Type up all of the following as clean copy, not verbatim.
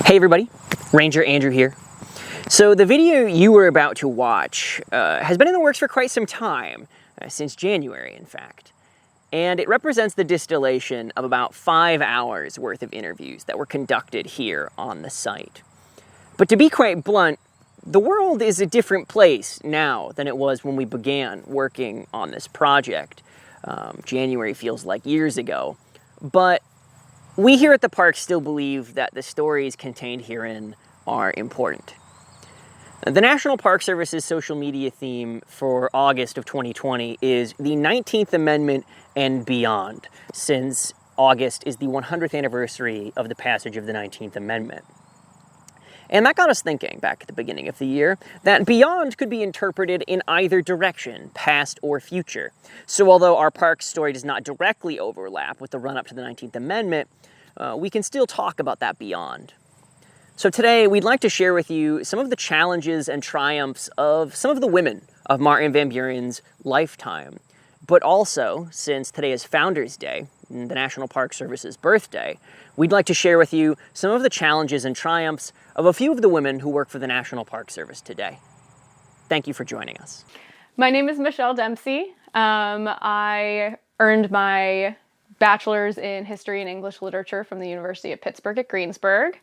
Hey everybody, Ranger Andrew here. So the video you were about to watch has been in the works for quite some time, since January in fact. And it represents the distillation of about 5 hours worth of interviews that were conducted here on the site. But to be quite blunt, the world is a different place now than it was when we began working on this project. January feels like years ago, but we here at the park still believe that the stories contained herein are important. The National Park Service's social media theme for August of 2020 is the 19th Amendment and beyond, since August is the 100th anniversary of the passage of the 19th Amendment. And that got us thinking, back at the beginning of the year, that beyond could be interpreted in either direction, past or future. So although our park's story does not directly overlap with the run-up to the 19th Amendment, we can still talk about that beyond. So today, we'd like to share with you some of the challenges and triumphs of some of the women of Martin Van Buren's lifetime. But also, since today is Founders Day, the National Park Service's birthday, we'd like to share with you some of the challenges and triumphs of a few of the women who work for the National Park Service today. Thank you for joining us. My name is Michelle Dempsey. I earned my bachelor's in history and English literature from the University of Pittsburgh at Greensburg.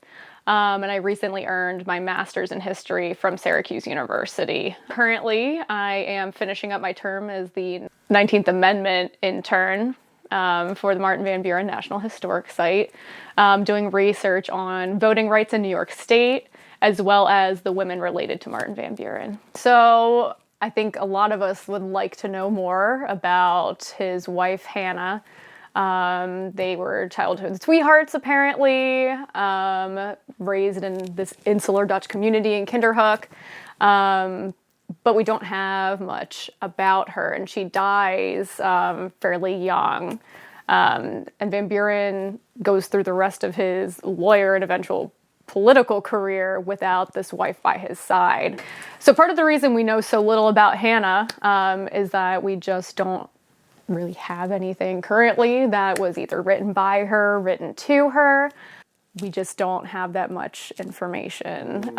And I recently earned my master's in history from Syracuse University. Currently, I am finishing up my term as the 19th Amendment intern for the Martin Van Buren National Historic Site, doing research on voting rights in New York State, as well as the women related to Martin Van Buren. So I think a lot of us would like to know more about his wife, Hannah. They were childhood sweethearts, apparently, raised in this insular Dutch community in Kinderhook, but we don't have much about her, and she dies fairly young. And Van Buren goes through the rest of his lawyer and eventual political career without this wife by his side. So part of the reason we know so little about Hannah is that we just don't really have anything currently that was either written by her, written to her. We just don't have that much information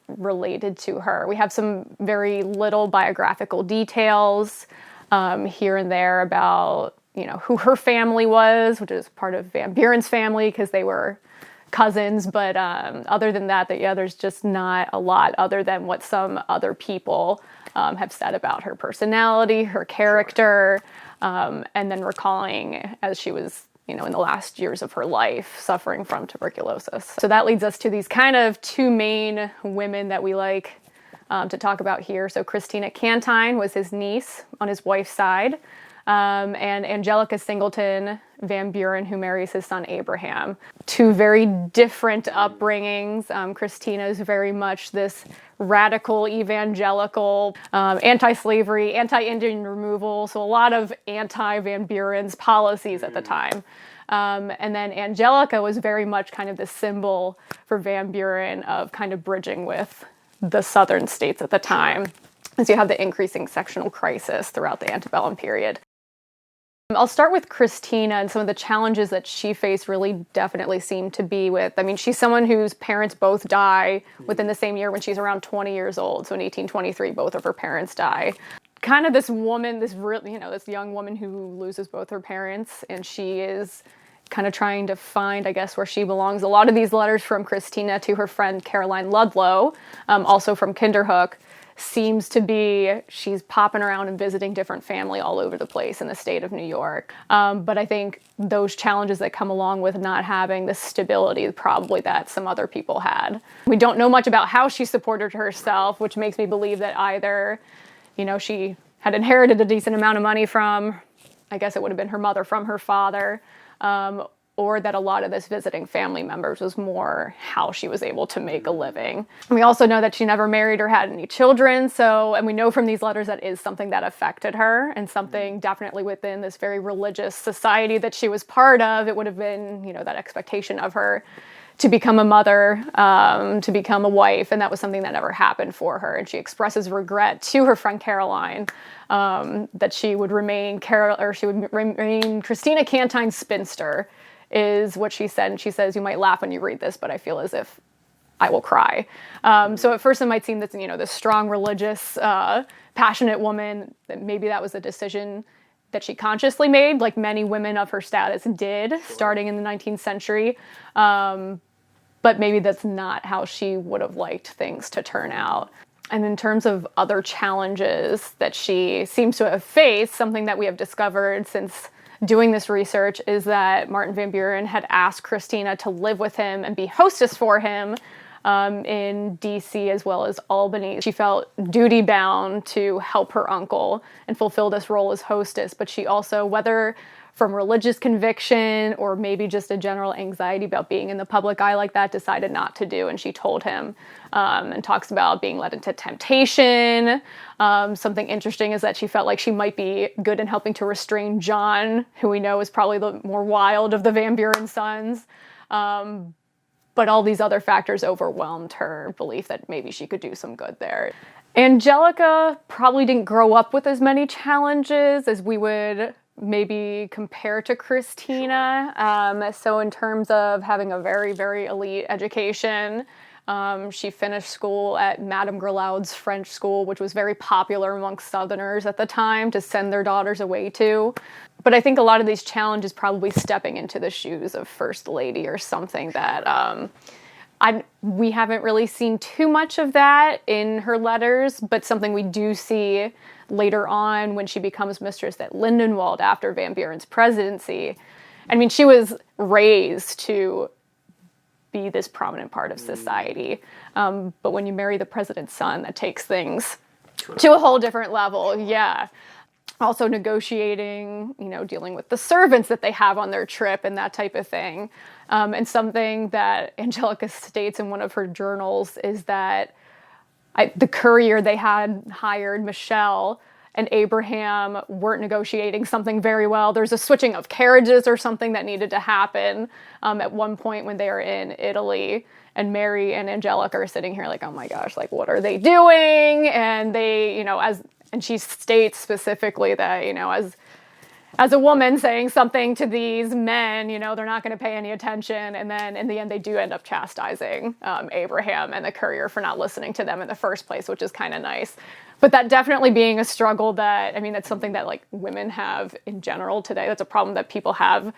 related to her. We have some very little biographical details here and there about, who her family was, which is part of Van Buren's family because they were cousins. But other than that, there's just not a lot other than what some other people have said about her personality, her character, and then recalling as she was, in the last years of her life, suffering from tuberculosis. So that leads us to these kind of two main women that we like to talk about here. So Christina Cantine was his niece on his wife's side, and Angelica Singleton Van Buren, who marries his son Abraham. Two very different upbringings. Christina is very much this radical evangelical, anti-slavery, anti-Indian removal, so a lot of anti-Van Buren's policies at the time. And then Angelica was very much kind of the symbol for Van Buren of kind of bridging with the southern states at the time, as you have the increasing sectional crisis throughout the antebellum period. I'll start with Christina, and some of the challenges that she faced really definitely seem to be with, she's someone whose parents both die within the same year when she's around 20 years old. So in 1823, both of her parents die. Kind of this woman, this young woman who loses both her parents, and she is kind of trying to find, where she belongs. A lot of these letters from Christina to her friend Caroline Ludlow, also from Kinderhook, seems to be she's popping around and visiting different family all over the place in the state of New York. But I think those challenges that come along with not having the stability probably that some other people had. We don't know much about how she supported herself, which makes me believe that either, she had inherited a decent amount of money from, it would have been her mother from her father, or that a lot of this visiting family members was more how she was able to make a living. We also know that she never married or had any children, and we know from these letters that is something that affected her, and something definitely within this very religious society that she was part of. It would have been, that expectation of her to become a mother, to become a wife, and that was something that never happened for her. And she expresses regret to her friend Caroline that she would remain Christina Cantine's spinster, is what she said. And she says, you might laugh when you read this, but I feel as if I will cry. So at first it might seem that, this strong, religious, passionate woman, that maybe that was a decision that she consciously made, like many women of her status did, starting in the 19th century. But maybe that's not how she would have liked things to turn out. And in terms of other challenges that she seems to have faced, something that we have discovered since doing this research is that Martin Van Buren had asked Christina to live with him and be hostess for him in DC as well as Albany. She felt duty bound to help her uncle and fulfill this role as hostess, but she also, whether from religious conviction or maybe just a general anxiety about being in the public eye like that, decided not to do. And she told him and talks about being led into temptation. Something interesting is that she felt like she might be good in helping to restrain John, who we know is probably the more wild of the Van Buren sons. But all these other factors overwhelmed her belief that maybe she could do some good there. Angelica probably didn't grow up with as many challenges as we would maybe compare to Christina. So in terms of having a very, very elite education, she finished school at Madame Grelaud's French school, which was very popular amongst Southerners at the time to send their daughters away to. But I think a lot of these challenges probably stepping into the shoes of First Lady or something that we haven't really seen too much of that in her letters, but something we do see later on when she becomes mistress at Lindenwold after Van Buren's presidency. I mean, she was raised to be this prominent part of society. But when you marry the president's son, that takes things to a whole different level. Yeah. Also negotiating, dealing with the servants that they have on their trip and that type of thing. And something that Angelica states in one of her journals is that the courier they had hired, Michelle, and Abraham weren't negotiating something very well. There's a switching of carriages or something that needed to happen at one point when they are in Italy. And Mary and Angelica are sitting here like, oh my gosh, like, what are they doing? And they, and she states specifically that, as a woman saying something to these men, they're not going to pay any attention. And then in the end, they do end up chastising Abraham and the courier for not listening to them in the first place, which is kind of nice. But that definitely being a struggle that's something that like women have in general today. That's a problem that people have.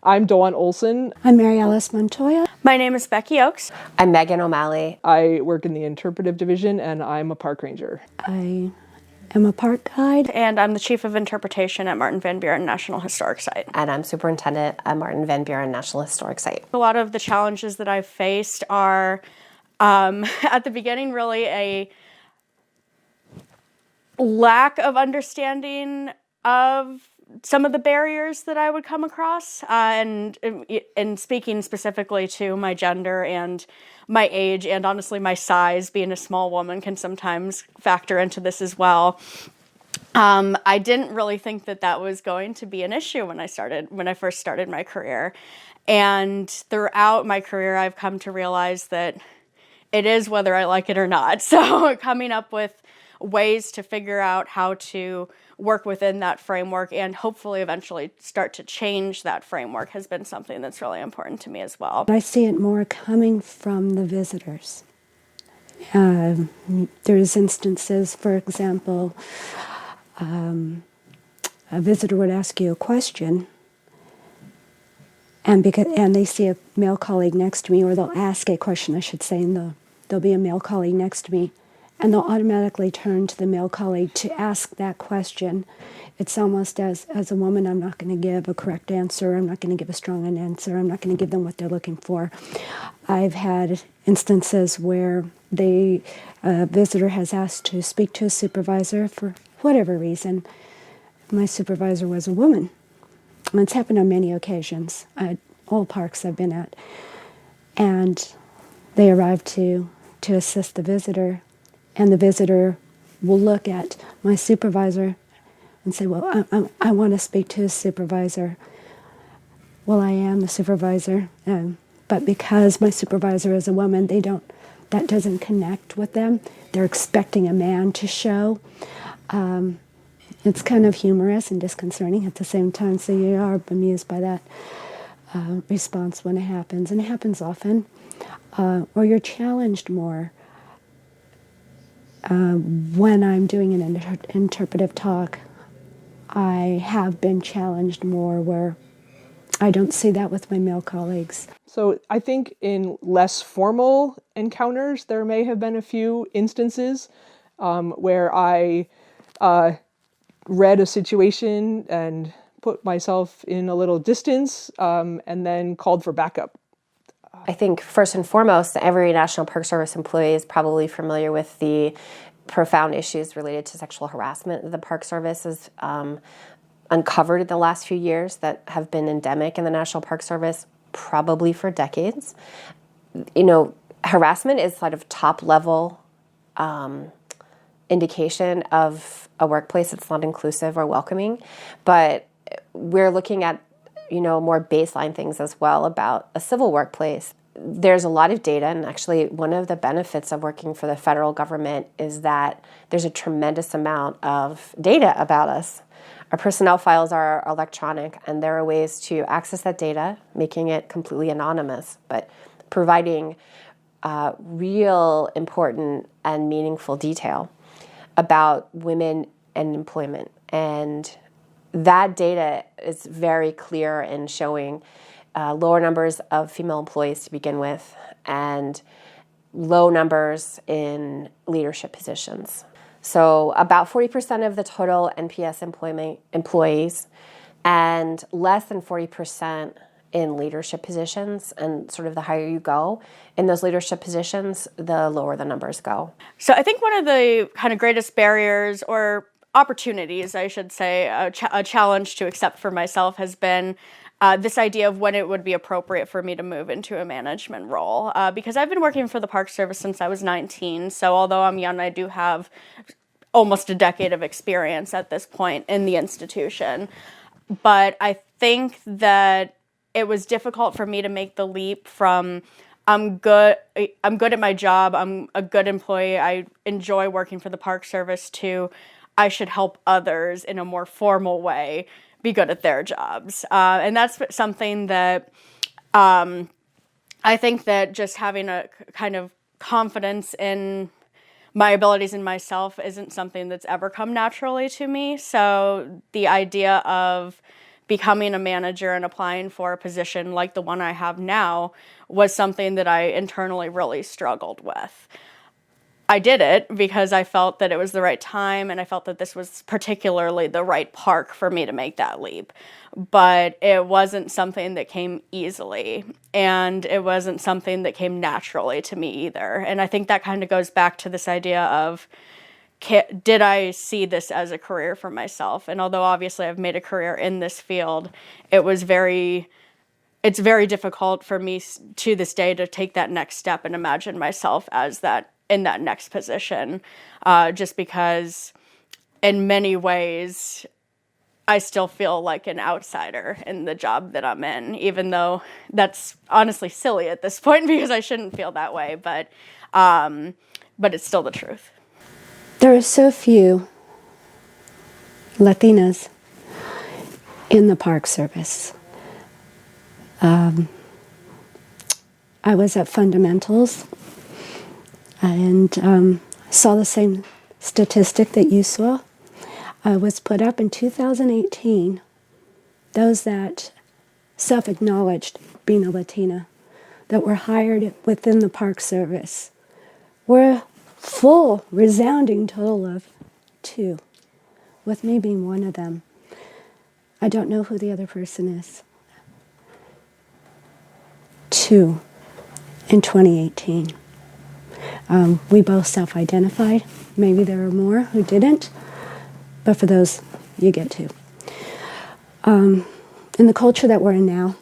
I'm Dawn Olson. I'm Mary Alice Montoya. My name is Becky Oakes. I'm Megan O'Malley. I work in the interpretive division and I'm a park ranger. I am a park guide. And I'm the Chief of Interpretation at Martin Van Buren National Historic Site. And I'm Superintendent at Martin Van Buren National Historic Site. A lot of the challenges that I've faced are, at the beginning, really a lack of understanding of some of the barriers that I would come across, and speaking specifically to my gender and my age, and honestly my size, being a small woman can sometimes factor into this as well. I didn't really think that was going to be an issue when I first started my career, and throughout my career I've come to realize that it is whether I like it or not. So coming up with ways to figure out how to work within that framework and hopefully eventually start to change that framework has been something that's really important to me as well. I see it more coming from the visitors. There's instances, for example, a visitor would ask you a question, and they see a male colleague next to me, or they'll ask a question, I should say, and there'll be a male colleague next to me, and they'll automatically turn to the male colleague to ask that question. It's almost as a woman, I'm not going to give a correct answer. I'm not going to give a strong answer. I'm not going to give them what they're looking for. I've had instances where a visitor has asked to speak to a supervisor for whatever reason. My supervisor was a woman. And it's happened on many occasions at all parks I've been at. And they arrived to assist the visitor. And the visitor will look at my supervisor and say, well, I want to speak to a supervisor. Well, I am the supervisor, but because my supervisor is a woman, they don't that doesn't connect with them. They're expecting a man to show. It's kind of humorous and disconcerting at the same time, so you are bemused by that response when it happens, and it happens often. Or you're challenged more. When I'm doing an interpretive talk, I have been challenged more where I don't see that with my male colleagues. So I think in less formal encounters, there may have been a few instances where I read a situation and put myself in a little distance and then called for backup. I think first and foremost, every National Park Service employee is probably familiar with the profound issues related to sexual harassment that the Park Service has uncovered in the last few years that have been endemic in the National Park Service probably for decades. You know, harassment is sort of top level indication of a workplace that's not inclusive or welcoming, but we're looking at, you know, more baseline things as well about a civil workplace. There's a lot of data, and actually one of the benefits of working for the federal government is that there's a tremendous amount of data about us. Our personnel files are electronic, and there are ways to access that data, making it completely anonymous, but providing real important and meaningful detail about women and employment. And that data is very clear in showing lower numbers of female employees to begin with and low numbers in leadership positions. So about 40% of the total NPS employees and less than 40% in leadership positions. And sort of the higher you go in those leadership positions, the lower the numbers go. So I think one of the kind of greatest barriers or opportunities, I should say, a challenge to accept for myself has been this idea of when it would be appropriate for me to move into a management role. Because I've been working for the Park Service since I was 19, so although I'm young, I do have almost a decade of experience at this point in the institution. But I think that it was difficult for me to make the leap from I'm good at my job, I'm a good employee, I enjoy working for the Park Service, to I should help others in a more formal way be good at their jobs. And that's something that I think that just having a kind of confidence in my abilities in myself isn't something that's ever come naturally to me. So the idea of becoming a manager and applying for a position like the one I have now was something that I internally really struggled with. I did it because I felt that it was the right time, and I felt that this was particularly the right park for me to make that leap. But it wasn't something that came easily, and it wasn't something that came naturally to me either. And I think that kind of goes back to this idea of, did I see this as a career for myself? And although obviously I've made a career in this field, it's very difficult for me to this day to take that next step and imagine myself as that in that next position, just because in many ways I still feel like an outsider in the job that I'm in, even though that's honestly silly at this point because I shouldn't feel that way, but it's still the truth. There are so few Latinas in the Park Service. I was at Fundamentals and saw the same statistic that you saw. Was put up in 2018. Those that self-acknowledged being a Latina that were hired within the Park Service were a full, resounding total of 2, with me being one of them. I don't know who the other person is. 2 in 2018. We both self-identified. Maybe there were more who didn't, but for those, you get 2. In the culture that we're in now,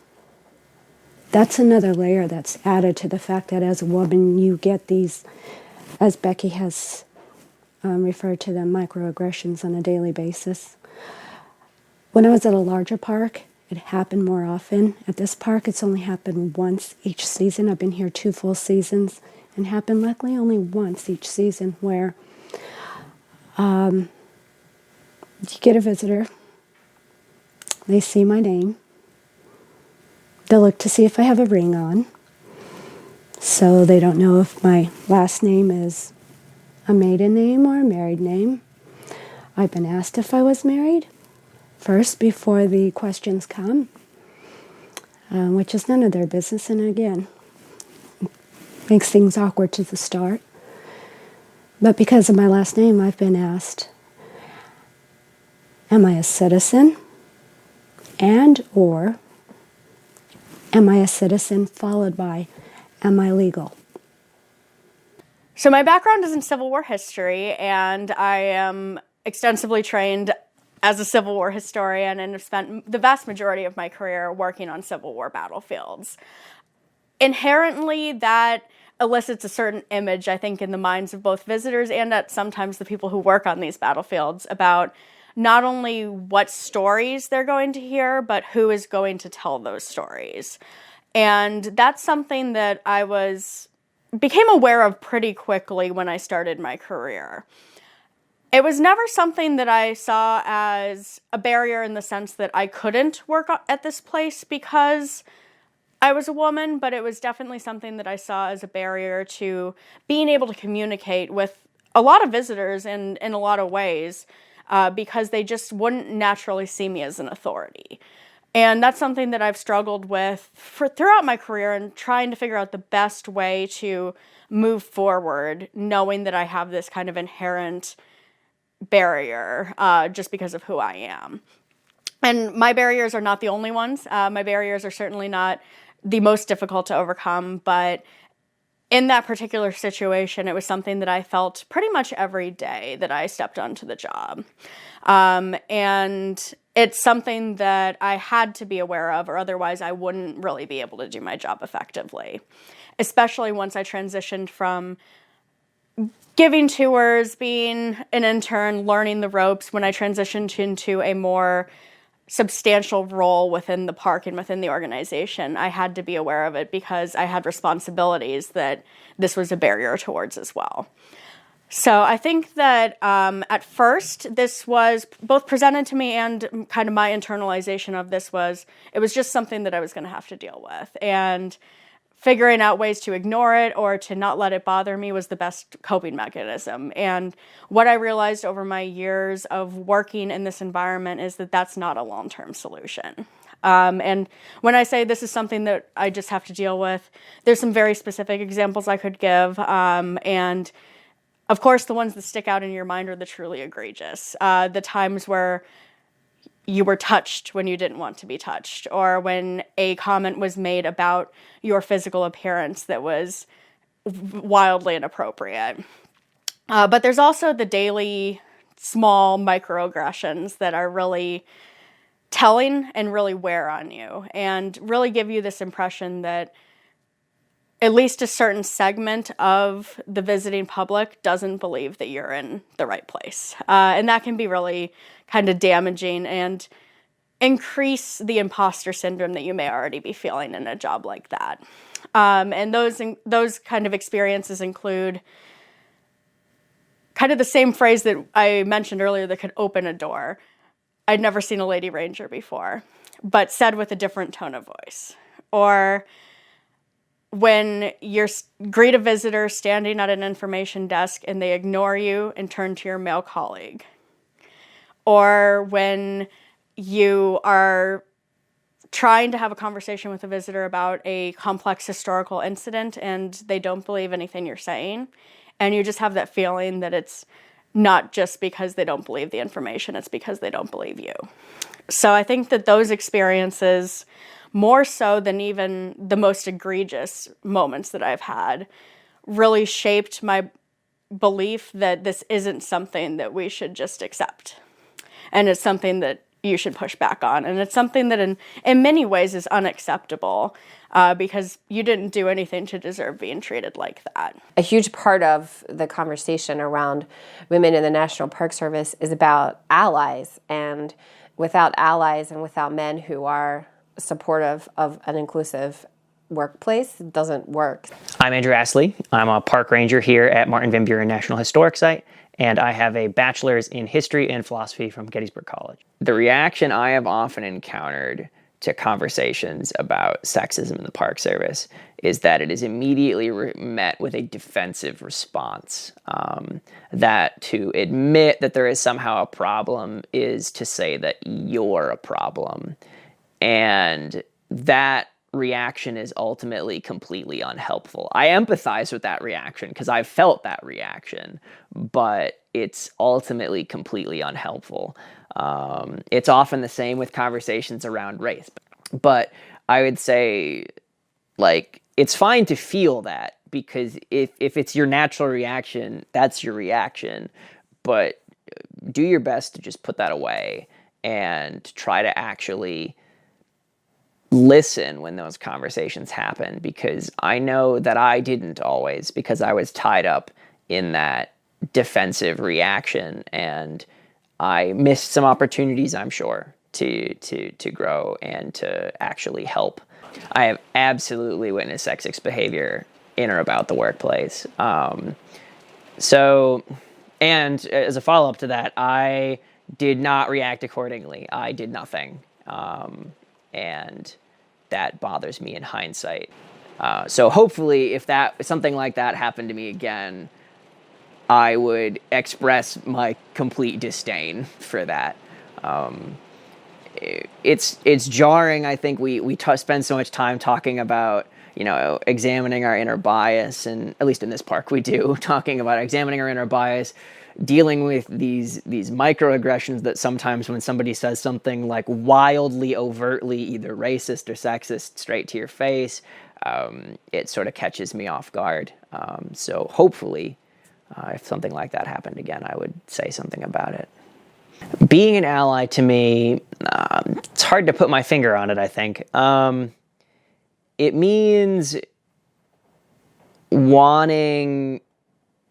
that's another layer that's added to the fact that as a woman, you get these, as Becky has referred to them, microaggressions on a daily basis. When I was at a larger park, it happened more often. At this park, it's only happened once each season. I've been here 2 full seasons, and happened luckily only once each season, where you get a visitor, they see my name, they'll look to see if I have a ring on, so they don't know if my last name is a maiden name or a married name. I've been asked if I was married first before the questions come, which is none of their business, and again, makes things awkward to the start. But because of my last name, I've been asked, am I a citizen? And or am I a citizen followed by, am I legal? So my background is in Civil War history, and I am extensively trained as a Civil War historian and have spent the vast majority of my career working on Civil War battlefields. Inherently, that elicits a certain image, I think, in the minds of both visitors and sometimes the people who work on these battlefields about not only what stories they're going to hear, but who is going to tell those stories. And that's something that I became aware of pretty quickly when I started my career. It was never something that I saw as a barrier in the sense that I couldn't work at this place because I was a woman, but it was definitely something that I saw as a barrier to being able to communicate with a lot of visitors in a lot of ways because they just wouldn't naturally see me as an authority. And that's something that I've struggled with throughout my career and trying to figure out the best way to move forward, knowing that I have this kind of inherent barrier just because of who I am. And my barriers are not the only ones. My barriers are certainly not the most difficult to overcome, but in that particular situation, it was something that I felt pretty much every day that I stepped onto the job. And it's something that I had to be aware of, or otherwise I wouldn't really be able to do my job effectively, especially once I transitioned from giving tours, being an intern, learning the ropes. When I transitioned into a more substantial role within the park and within the organization, I had to be aware of it because I had responsibilities that this was a barrier towards as well. So I think that at first this was both presented to me and kind of my internalization of this it was just something that I was going to have to deal with. And figuring out ways to ignore it or to not let it bother me was the best coping mechanism. And what I realized over my years of working in this environment is that that's not a long-term solution. And when I say this is something that I just have to deal with, there's some very specific examples I could give. And of course, the ones that stick out in your mind are the truly egregious. The times where you were touched when you didn't want to be touched, or when a comment was made about your physical appearance that was wildly inappropriate. But there's also the daily small microaggressions that are really telling and really wear on you and really give you this impression that at least a certain segment of the visiting public doesn't believe that you're in the right place. And that can be really kind of damaging and increase the imposter syndrome that you may already be feeling in a job like that. And those kind of experiences include kind of the same phrase that I mentioned earlier that could open a door. I'd never seen a lady ranger before, but said with a different tone of voice. Or when you greet a visitor standing at an information desk and they ignore you and turn to your male colleague. Or when you are trying to have a conversation with a visitor about a complex historical incident and they don't believe anything you're saying, and you just have that feeling that it's not just because they don't believe the information, it's because they don't believe you. So I think that those experiences, more so than even the most egregious moments that I've had, really shaped my belief that this isn't something that we should just accept. And it's something that you should push back on. And it's something that in many ways is unacceptable because you didn't do anything to deserve being treated like that. A huge part of the conversation around women in the National Park Service is about allies. And without allies and without men who are supportive of an inclusive workplace doesn't work. I'm Andrew Astley. I'm a park ranger here at Martin Van Buren National Historic Site, and I have a bachelor's in history and philosophy from Gettysburg College. The reaction I have often encountered to conversations about sexism in the Park Service is that it is immediately met with a defensive response. That to admit that there is somehow a problem is to say that you're a problem. And that reaction is ultimately completely unhelpful. I empathize with that reaction because I've felt that reaction, but it's ultimately completely unhelpful. It's often the same with conversations around race. But I would say, like, it's fine to feel that, because if it's your natural reaction, that's your reaction. But do your best to just put that away and try to actually listen when those conversations happen, because I know that I didn't always, because I was tied up in that defensive reaction, and I missed some opportunities, I'm sure, to grow and to actually help. I have absolutely witnessed sexist behavior in or about the workplace. And as a follow-up to that, I did not react accordingly. I did nothing. And that bothers me in hindsight. So hopefully, if something like that happened to me again, I would express my complete disdain for that. It's jarring. I think we spend so much time talking about, examining our inner bias, and at least in this park we do, talking about examining our inner bias, dealing with these microaggressions that sometimes when somebody says something like wildly overtly either racist or sexist straight to your face, it sort of catches me off guard. So hopefully, if something like that happened again, I would say something about it. Being an ally, to me, it's hard to put my finger on it, I think. It means wanting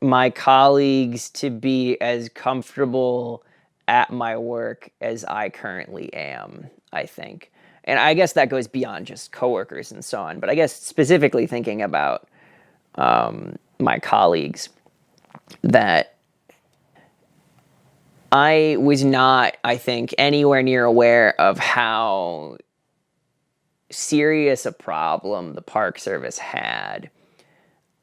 my colleagues to be as comfortable at my work as I currently am, I think. And I guess that goes beyond just coworkers and so on, but I guess specifically thinking about my colleagues, that I was not, I think, anywhere near aware of how serious a problem the Park Service had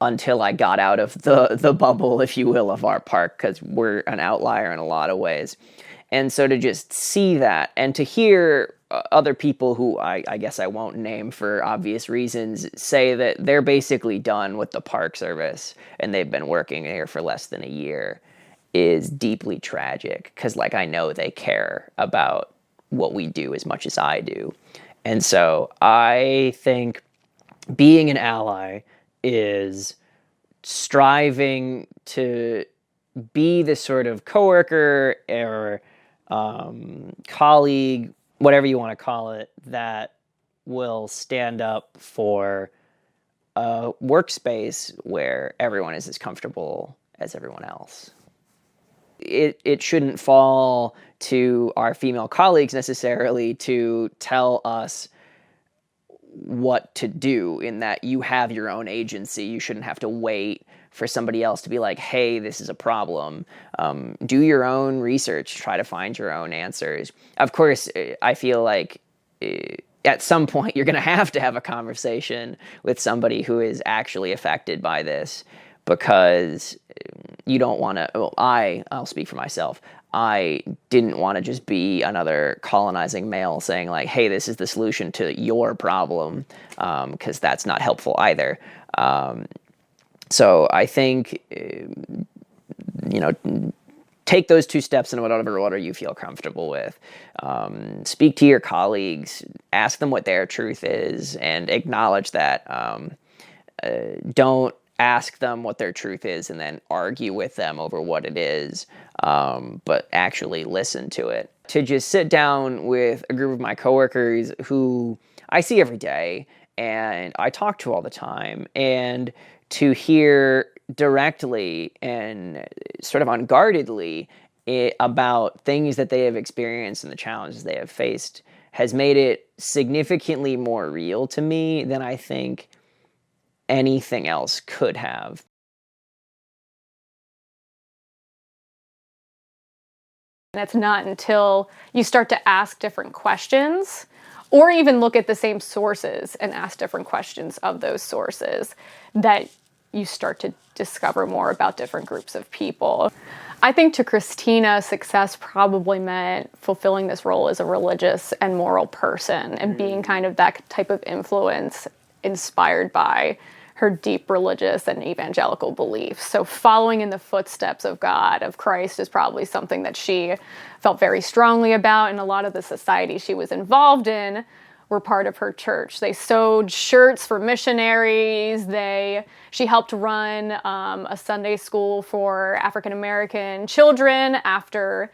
until I got out of the bubble, if you will, of our park, because we're an outlier in a lot of ways. And so to just see that and to hear other people who I guess I won't name for obvious reasons say that they're basically done with the Park Service and they've been working here for less than a year is deeply tragic, because I know they care about what we do as much as I do. And so I think being an ally is striving to be the sort of coworker or colleague, whatever you want to call it, that will stand up for a workspace where everyone is as comfortable as everyone else. It shouldn't fall to our female colleagues necessarily to tell us what to do, in that you have your own agency. You shouldn't have to wait for somebody else to be like, hey, this is a problem. Do your own research, try to find your own answers. Of course, I feel like at some point you're going to have a conversation with somebody who is actually affected by this, because you don't want to, well, I'll speak for myself. I didn't want to just be another colonizing male saying like, hey, this is the solution to your problem, because that's not helpful either. So I think, take those two steps in whatever order you feel comfortable with. Speak to your colleagues, ask them what their truth is, and acknowledge that. Don't ask them what their truth is and then argue with them over what it is, but actually listen to it. To just sit down with a group of my coworkers who I see every day and I talk to all the time, and to hear directly and sort of unguardedly about things that they have experienced and the challenges they have faced has made it significantly more real to me than I think anything else could have. And it's not until you start to ask different questions, or even look at the same sources and ask different questions of those sources, that you start to discover more about different groups of people. I think to Christina, success probably meant fulfilling this role as a religious and moral person and being kind of that type of influence inspired by her deep religious and evangelical beliefs. So following in the footsteps of God, of Christ, is probably something that she felt very strongly about, and a lot of the society she was involved in were part of her church. They sewed shirts for missionaries. She helped run a Sunday school for African American children after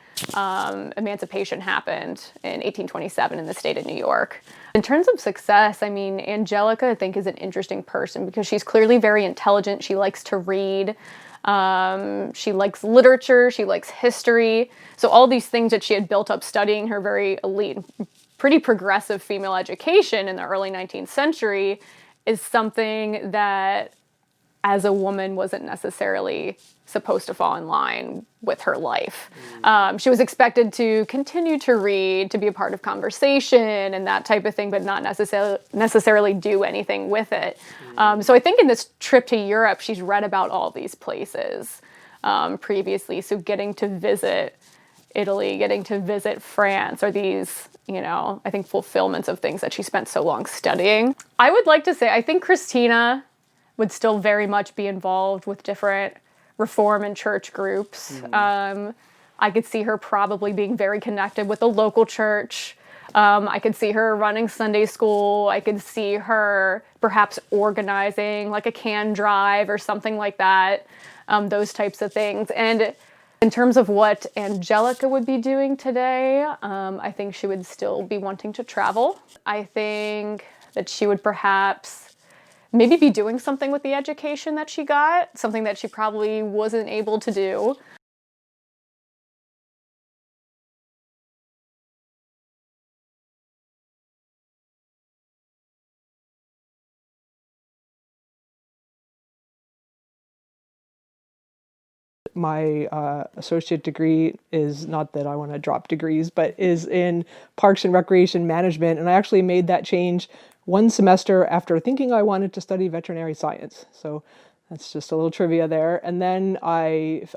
emancipation happened in 1827 in the state of New York. In terms of success, I mean, Angelica, I think, is an interesting person because she's clearly very intelligent. She likes to read. She likes literature. She likes history. So all these things that she had built up studying her very elite, pretty progressive female education in the early 19th century is something that, as a woman, wasn't necessarily supposed to fall in line with her life. She was expected to continue to read, to be a part of conversation and that type of thing, but not necessarily do anything with it. So I think in this trip to Europe, she's read about all these places previously. So getting to visit Italy, getting to visit France are these, I think, fulfillments of things that she spent so long studying. I would like to say, I think Christina would still very much be involved with different reform and church groups. I could see her probably being very connected with the local church. I could see her running Sunday school. I could see her perhaps organizing like a can drive or something like that, those types of things. And in terms of what Angelica would be doing today, I think she would still be wanting to travel. I think that she would perhaps maybe be doing something with the education that she got, something that she probably wasn't able to do. My associate degree is, not that I want to drop degrees, but is in Parks and Recreation Management. And I actually made that change one semester after thinking I wanted to study veterinary science. So that's just a little trivia there. And then I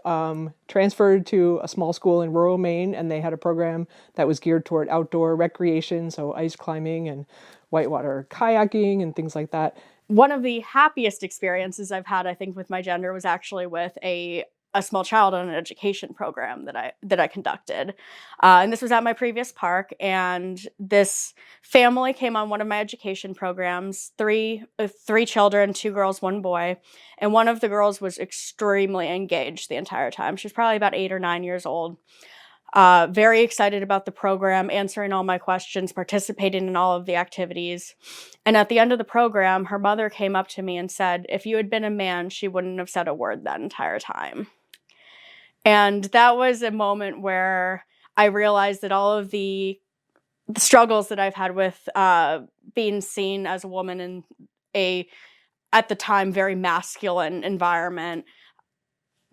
transferred to a small school in rural Maine, and they had a program that was geared toward outdoor recreation, so ice climbing and whitewater kayaking and things like that. One of the happiest experiences I've had, I think, with my gender was actually with a small child on an education program that I conducted. And this was at my previous park, and this family came on one of my education programs, three children, 2 girls, 1 boy. And one of the girls was extremely engaged the entire time. She was probably about 8 or 9 years old. Very excited about the program, answering all my questions, participating in all of the activities. And at the end of the program, her mother came up to me and said, if you had been a man, she wouldn't have said a word that entire time. And that was a moment where I realized that all of the struggles that I've had with being seen as a woman in at the time, very masculine environment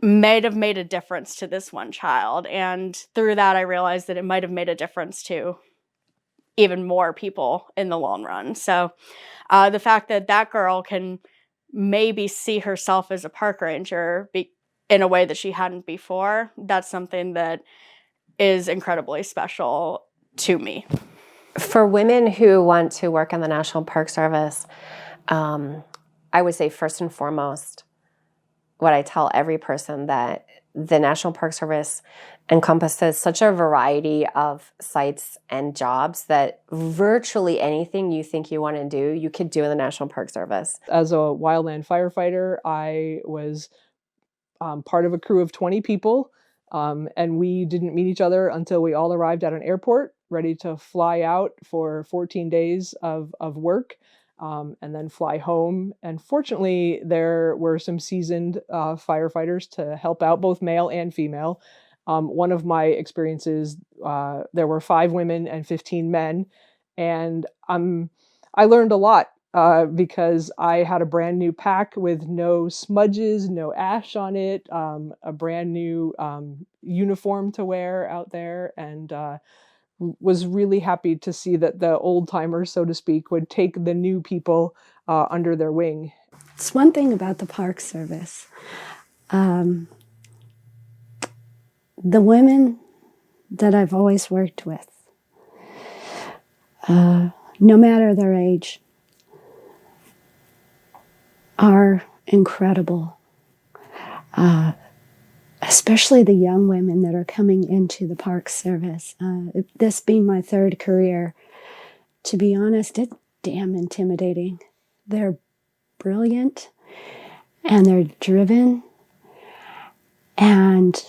might have made a difference to this one child. And through that, I realized that it might have made a difference to even more people in the long run. So the fact that that girl can maybe see herself as a park ranger in a way that she hadn't before, that's something that is incredibly special to me. For women who want to work in the National Park Service, I would say first and foremost, what I tell every person, that the National Park Service encompasses such a variety of sites and jobs that virtually anything you think you want to do, you could do in the National Park Service. As a wildland firefighter, I was part of a crew of 20 people, and we didn't meet each other until we all arrived at an airport, ready to fly out for 14 days of work. And then fly home. And fortunately, there were some seasoned firefighters to help out, both male and female. One of my experiences, there were 5 women and 15 men. And I learned a lot because I had a brand new pack with no smudges, no ash on it, a brand new uniform to wear out there, and was really happy to see that the old timers, so to speak, would take the new people under their wing. It's one thing about the Park Service. The women that I've always worked with, no matter their age, are incredible. Especially the young women that are coming into the Park Service. This being my third career, to be honest, it's damn intimidating. They're brilliant and they're driven, and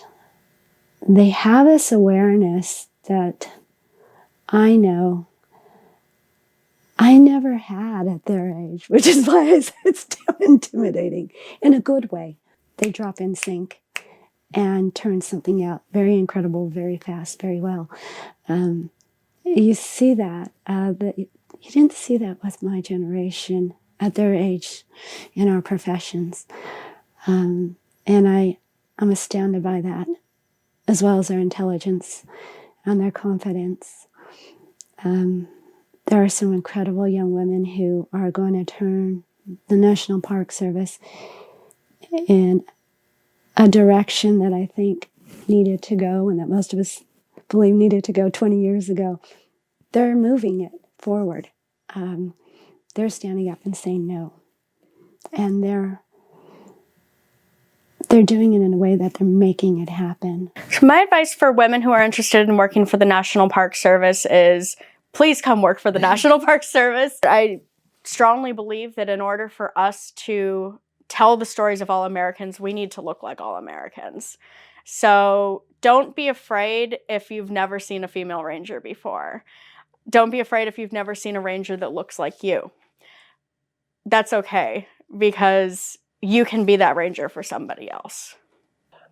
they have this awareness that I know I never had at their age, which is why I said it's damn intimidating in a good way. They drop in sync and turn something out very incredible, very fast, very well. You see that, but you didn't see that with my generation at their age in our professions. And I'm astounded by that, as well as their intelligence and their confidence. There are some incredible young women who are going to turn the National Park Service in a direction that I think needed to go, and that most of us believe needed to go 20 years ago. They're moving it forward. They're standing up and saying no. And they're doing it in a way that they're making it happen. So my advice for women who are interested in working for the National Park Service is please come work for the National Park Service. I strongly believe that in order for us to tell the stories of all Americans, we need to look like all Americans. So don't be afraid if you've never seen a female ranger before. Don't be afraid if you've never seen a ranger that looks like you. That's okay, because you can be that ranger for somebody else.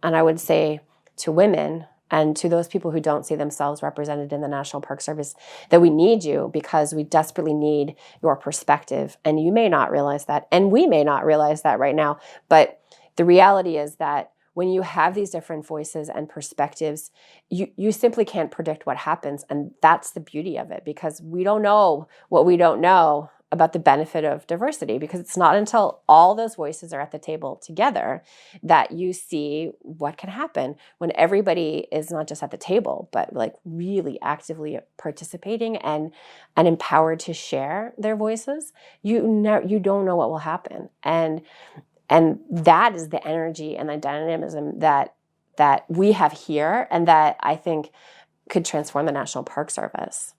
And I would say to women and to those people who don't see themselves represented in the National Park Service that we need you, because we desperately need your perspective. And you may not realize that, and we may not realize that right now. But the reality is that when you have these different voices and perspectives, you simply can't predict what happens. And that's the beauty of it, because we don't know what we don't know about the benefit of diversity, because it's not until all those voices are at the table together that you see what can happen when everybody is not just at the table, but like really actively participating and empowered to share their voices. You don't know what will happen. And that is the energy and the dynamism that we have here, and that I think could transform the National Park Service.